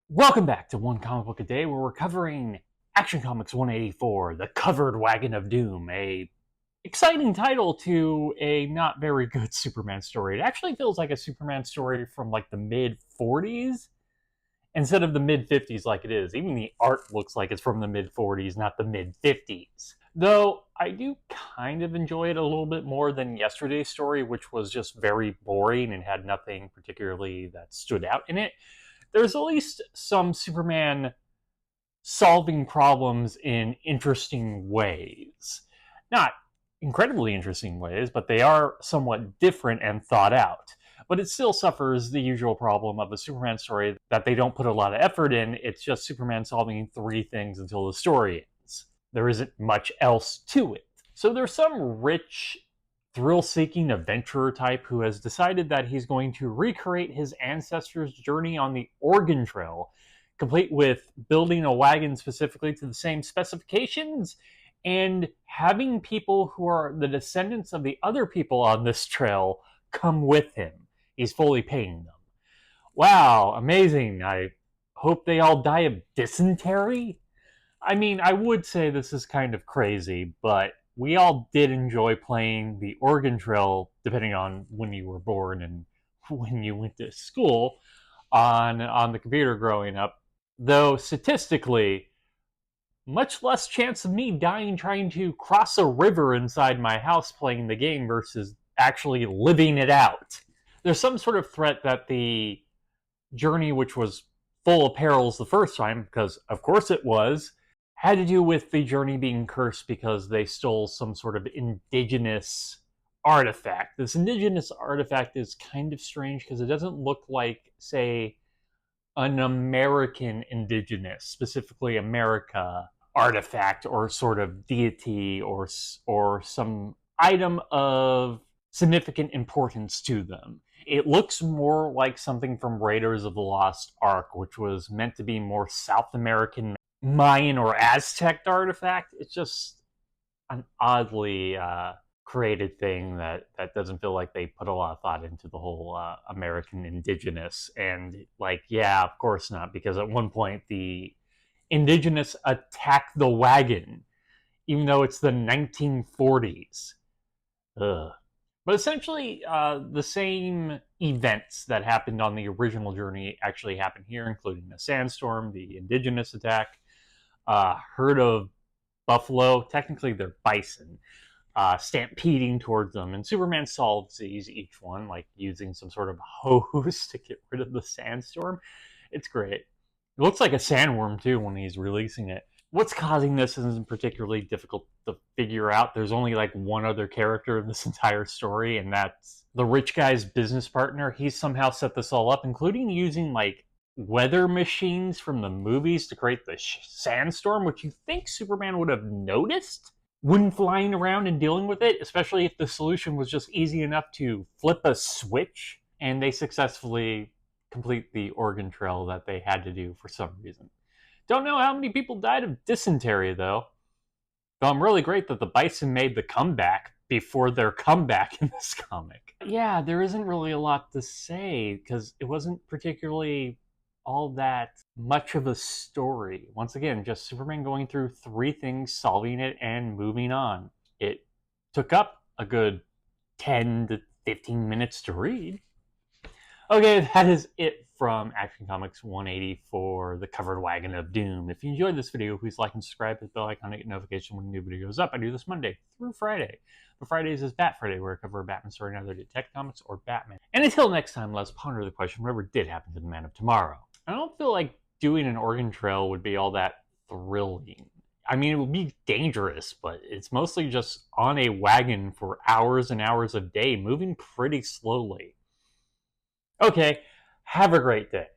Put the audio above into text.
Welcome back to One Comic Book a Day, where we're covering Action Comics 184, The Covered Wagon of Doom, a exciting title to a not very good Superman story. It actually feels like a Superman story from like the mid 40s instead of the mid 50s like it is. Even the art looks like it's from the mid 40s, not the mid 50s. Though I do kind of enjoy it a little bit more than yesterday's story, which was just very boring and had nothing particularly that stood out in it. There's at least some Superman solving problems in interesting ways. Not incredibly interesting ways, but they are somewhat different and thought out. But it still suffers the usual problem of a Superman story that they don't put a lot of effort in. It's just Superman solving three things until the story ends. There isn't much else to it. So there's some rich, thrill-seeking adventurer type who has decided that he's going to recreate his ancestors' journey on the Oregon Trail, complete with building a wagon specifically to the same specifications and having people who are the descendants of the other people on this trail come with him. He's fully paying them. Wow, amazing. I hope they all die of dysentery. I mean, I would say this is kind of crazy, but we all did enjoy playing the Oregon Trail, depending on when you were born and when you went to school, on the computer growing up. Though statistically, much less chance of me dying trying to cross a river inside my house playing the game versus actually living it out. There's some sort of threat that the journey, which was full of perils the first time, because of course it was, had to do with the journey being cursed because they stole some sort of indigenous artifact. This indigenous artifact is kind of strange because it doesn't look like, say, an American indigenous, specifically America, artifact or sort of deity or some item of significant importance to them. It looks more like something from Raiders of the Lost Ark, which was meant to be more South American, Mayan, or Aztec artifact. It's just an oddly created thing that doesn't feel like they put a lot of thought into the whole American indigenous. And like, yeah, of course not, because at one point the indigenous attack the wagon, even though it's the 1940s. Ugh. But essentially, the same events that happened on the original journey actually happen here, including a sandstorm, the indigenous attack, herd of buffalo, technically they're bison, stampeding towards them, and Superman solves these each one, like using some sort of hose to get rid of the sandstorm. It's great. It looks like a sandworm too when he's releasing it. What's causing this isn't particularly difficult to figure out. There's only like one other character in this entire story, and that's the rich guy's business partner. He's somehow set this all up, including using like weather machines from the movies to create the sandstorm, which you think Superman would have noticed when flying around and dealing with it, especially if the solution was just easy enough to flip a switch. And they successfully complete the Oregon Trail that they had to do for some reason. Don't know how many people died of dysentery, though. Though I'm really great that the Bison made the comeback before their comeback in this comic. Yeah, there isn't really a lot to say, because it wasn't particularly all that much of a story. Once again, just Superman going through three things, solving it, and moving on. It took up a good 10 to 15 minutes to read. Okay, that is it from Action Comics 184, The Covered Wagon of Doom. If you enjoyed this video, please like and subscribe, hit the bell icon to get notification when a new video goes up. I do this Monday through Friday. But Fridays is Bat Friday, where I cover a Batman story in either Detective Comics or Batman. And until next time, let's ponder the question, whatever did happen to the Man of Tomorrow. I don't feel like doing an Oregon Trail would be all that thrilling. I mean, it would be dangerous, but it's mostly just on a wagon for hours and hours a day, moving pretty slowly. Okay, have a great day.